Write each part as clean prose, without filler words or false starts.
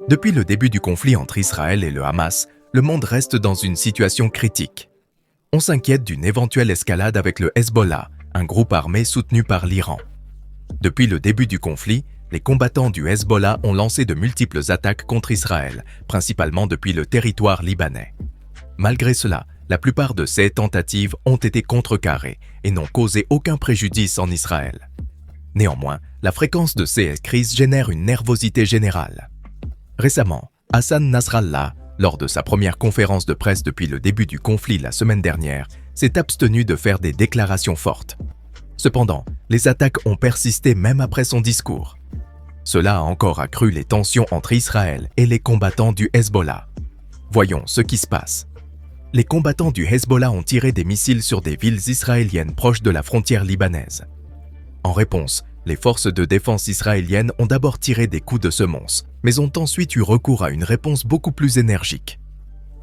Depuis le début du conflit entre Israël et le Hamas, le monde reste dans une situation critique. On s'inquiète d'une éventuelle escalade avec le Hezbollah, un groupe armé soutenu par l'Iran. Depuis le début du conflit, les combattants du Hezbollah ont lancé de multiples attaques contre Israël, principalement depuis le territoire libanais. Malgré cela, la plupart de ces tentatives ont été contrecarrées et n'ont causé aucun préjudice en Israël. Néanmoins, la fréquence de ces crises génère une nervosité générale. Récemment, Hassan Nasrallah, lors de sa première conférence de presse depuis le début du conflit la semaine dernière, s'est abstenu de faire des déclarations fortes. Cependant, les attaques ont persisté même après son discours. Cela a encore accru les tensions entre Israël et les combattants du Hezbollah. Voyons ce qui se passe. Les combattants du Hezbollah ont tiré des missiles sur des villes israéliennes proches de la frontière libanaise. En réponse, les forces de défense israéliennes ont d'abord tiré des coups de semonce, mais ont ensuite eu recours à une réponse beaucoup plus énergique.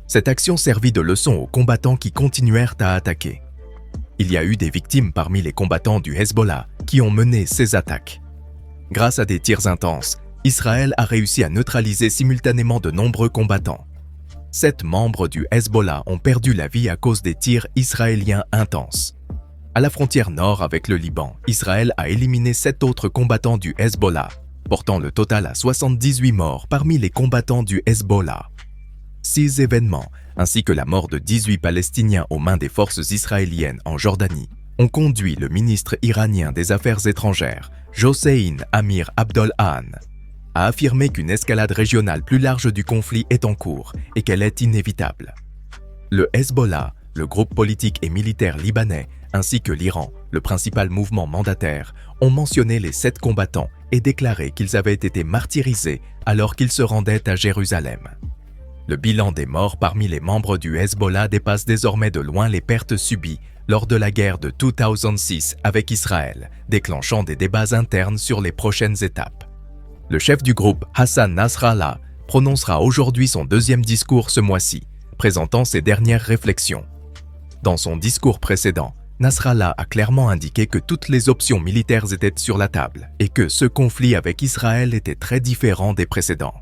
Cette action servit de leçon aux combattants qui continuèrent à attaquer. Il y a eu des victimes parmi les combattants du Hezbollah qui ont mené ces attaques. Grâce à des tirs intenses, Israël a réussi à neutraliser simultanément de nombreux combattants. 7 membres du Hezbollah ont perdu la vie à cause des tirs israéliens intenses. À la frontière nord avec le Liban, Israël a éliminé 7 autres combattants du Hezbollah, portant le total à 78 morts parmi les combattants du Hezbollah. 6 événements, ainsi que la mort de 18 Palestiniens aux mains des forces israéliennes en Jordanie, ont conduit le ministre iranien des Affaires étrangères, Hossein Amir Abdollahian, à affirmer qu'une escalade régionale plus large du conflit est en cours et qu'elle est inévitable. Le Hezbollah, le groupe politique et militaire libanais, ainsi que l'Iran, le principal mouvement mandataire, ont mentionné les 7 combattants et déclaré qu'ils avaient été martyrisés alors qu'ils se rendaient à Jérusalem. Le bilan des morts parmi les membres du Hezbollah dépasse désormais de loin les pertes subies lors de la guerre de 2006 avec Israël, déclenchant des débats internes sur les prochaines étapes. Le chef du groupe, Hassan Nasrallah, prononcera aujourd'hui son deuxième discours ce mois-ci, présentant ses dernières réflexions. Dans son discours précédent, Nasrallah a clairement indiqué que toutes les options militaires étaient sur la table et que ce conflit avec Israël était très différent des précédents.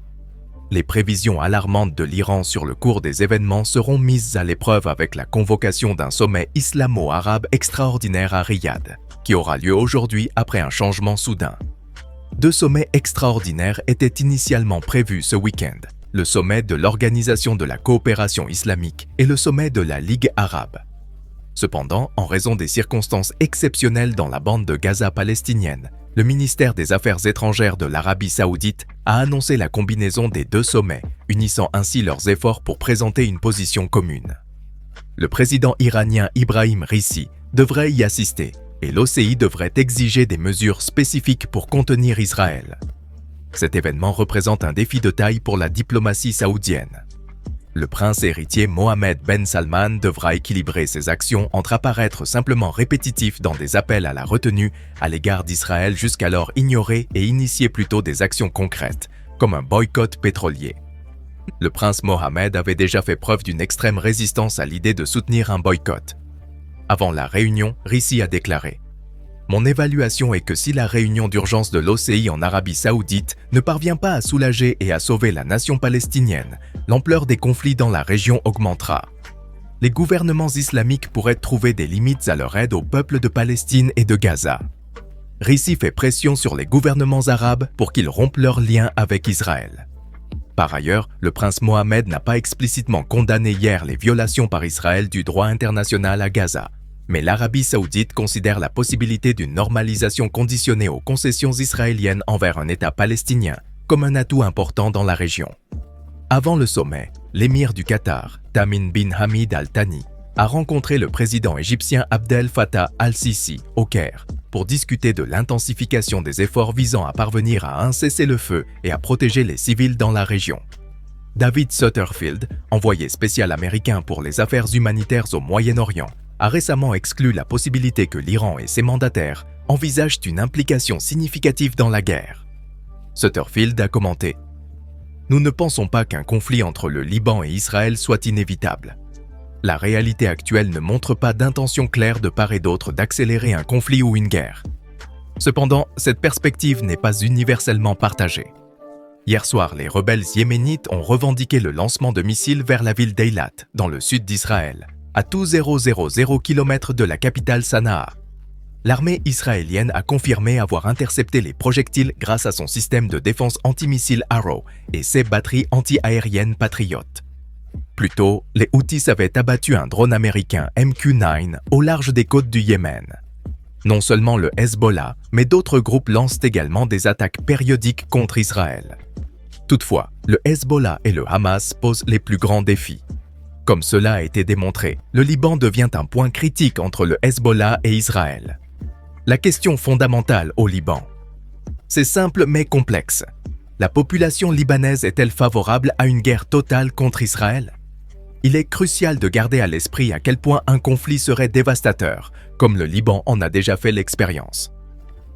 Les prévisions alarmantes de l'Iran sur le cours des événements seront mises à l'épreuve avec la convocation d'un sommet islamo-arabe extraordinaire à Riyad, qui aura lieu aujourd'hui après un changement soudain. 2 sommets extraordinaires étaient initialement prévus ce week-end, le sommet de l'Organisation de la coopération islamique et le sommet de la Ligue arabe. Cependant, en raison des circonstances exceptionnelles dans la bande de Gaza palestinienne, le ministère des Affaires étrangères de l'Arabie saoudite a annoncé la combinaison des 2 sommets, unissant ainsi leurs efforts pour présenter une position commune. Le président iranien Ibrahim Raisi devrait y assister et l'OCI devrait exiger des mesures spécifiques pour contenir Israël. Cet événement représente un défi de taille pour la diplomatie saoudienne. Le prince héritier Mohammed Ben Salman devra équilibrer ses actions entre apparaître simplement répétitif dans des appels à la retenue à l'égard d'Israël jusqu'alors ignorés et initier plutôt des actions concrètes, comme un boycott pétrolier. Le prince Mohammed avait déjà fait preuve d'une extrême résistance à l'idée de soutenir un boycott. Avant la réunion, Raisi a déclaré « Mon évaluation est que si la réunion d'urgence de l'OCI en Arabie saoudite ne parvient pas à soulager et à sauver la nation palestinienne, l'ampleur des conflits dans la région augmentera. Les gouvernements islamiques pourraient trouver des limites à leur aide au peuple de Palestine et de Gaza. » Raisi fait pression sur les gouvernements arabes pour qu'ils rompent leurs liens avec Israël. Par ailleurs, le prince Mohammed n'a pas explicitement condamné hier les violations par Israël du droit international à Gaza. Mais l'Arabie saoudite considère la possibilité d'une normalisation conditionnée aux concessions israéliennes envers un État palestinien comme un atout important dans la région. Avant le sommet, l'émir du Qatar, Tamim bin Hamid Al Thani, a rencontré le président égyptien Abdel Fattah al-Sisi au Caire pour discuter de l'intensification des efforts visant à parvenir à un cessez-le-feu et à protéger les civils dans la région. David Sutterfield, envoyé spécial américain pour les affaires humanitaires au Moyen-Orient, a récemment exclu la possibilité que l'Iran et ses mandataires envisagent une implication significative dans la guerre. Sutterfield a commenté « Nous ne pensons pas qu'un conflit entre le Liban et Israël soit inévitable. La réalité actuelle ne montre pas d'intention claire de part et d'autre d'accélérer un conflit ou une guerre. Cependant, cette perspective n'est pas universellement partagée. Hier soir, les rebelles yéménites ont revendiqué le lancement de missiles vers la ville d'Eilat, dans le sud d'Israël, à 2000 km de la capitale Sanaa. L'armée israélienne a confirmé avoir intercepté les projectiles grâce à son système de défense antimissile Arrow et ses batteries anti-aériennes Patriot. Plus tôt, les Houthis avaient abattu un drone américain MQ-9 au large des côtes du Yémen. Non seulement le Hezbollah, mais d'autres groupes lancent également des attaques périodiques contre Israël. Toutefois, le Hezbollah et le Hamas posent les plus grands défis. Comme cela a été démontré, le Liban devient un point critique entre le Hezbollah et Israël. La question fondamentale au Liban. C'est simple mais complexe. La population libanaise est-elle favorable à une guerre totale contre Israël? Il est crucial de garder à l'esprit à quel point un conflit serait dévastateur, comme le Liban en a déjà fait l'expérience.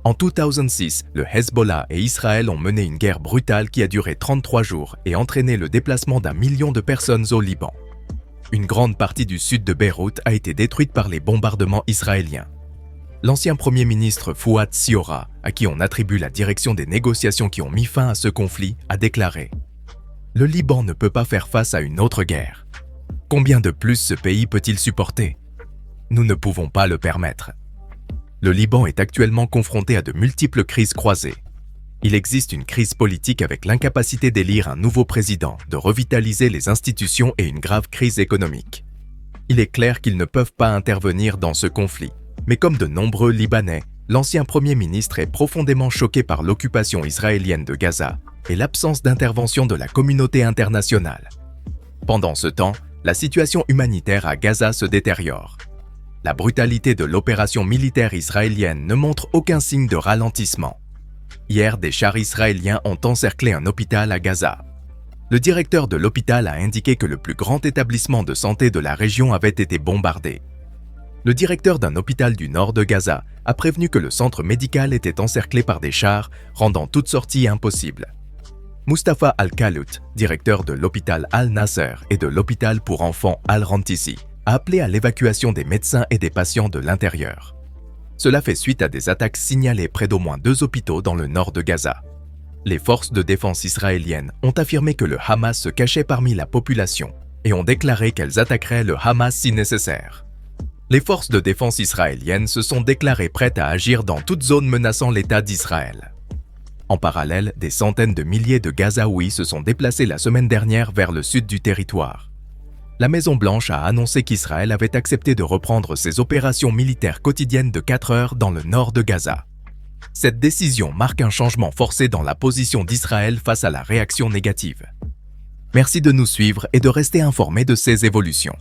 En 2006, le Hezbollah et Israël ont mené une guerre brutale qui a duré 33 jours et entraîné le déplacement d'1 million de personnes au Liban. Une grande partie du sud de Beyrouth a été détruite par les bombardements israéliens. L'ancien Premier ministre Fouad Siora, à qui on attribue la direction des négociations qui ont mis fin à ce conflit, a déclaré « Le Liban ne peut pas faire face à une autre guerre. Combien de plus ce pays peut-il supporter? Nous ne pouvons pas le permettre. » Le Liban est actuellement confronté à de multiples crises croisées. Il existe une crise politique avec l'incapacité d'élire un nouveau président, de revitaliser les institutions et une grave crise économique. Il est clair qu'ils ne peuvent pas intervenir dans ce conflit, mais comme de nombreux Libanais, l'ancien Premier ministre est profondément choqué par l'occupation israélienne de Gaza et l'absence d'intervention de la communauté internationale. Pendant ce temps, la situation humanitaire à Gaza se détériore. La brutalité de l'opération militaire israélienne ne montre aucun signe de ralentissement. Hier, des chars israéliens ont encerclé un hôpital à Gaza. Le directeur de l'hôpital a indiqué que le plus grand établissement de santé de la région avait été bombardé. Le directeur d'un hôpital du nord de Gaza a prévenu que le centre médical était encerclé par des chars, rendant toute sortie impossible. Mustafa Al-Kalout, directeur de l'hôpital Al-Nasser et de l'hôpital pour enfants Al-Rantisi, a appelé à l'évacuation des médecins et des patients de l'intérieur. Cela fait suite à des attaques signalées près d'au moins 2 hôpitaux dans le nord de Gaza. Les forces de défense israéliennes ont affirmé que le Hamas se cachait parmi la population et ont déclaré qu'elles attaqueraient le Hamas si nécessaire. Les forces de défense israéliennes se sont déclarées prêtes à agir dans toute zone menaçant l'État d'Israël. En parallèle, des centaines de milliers de Gazaouis se sont déplacés la semaine dernière vers le sud du territoire. La Maison-Blanche a annoncé qu'Israël avait accepté de reprendre ses opérations militaires quotidiennes de 4 heures dans le nord de Gaza. Cette décision marque un changement forcé dans la position d'Israël face à la réaction négative. Merci de nous suivre et de rester informés de ces évolutions.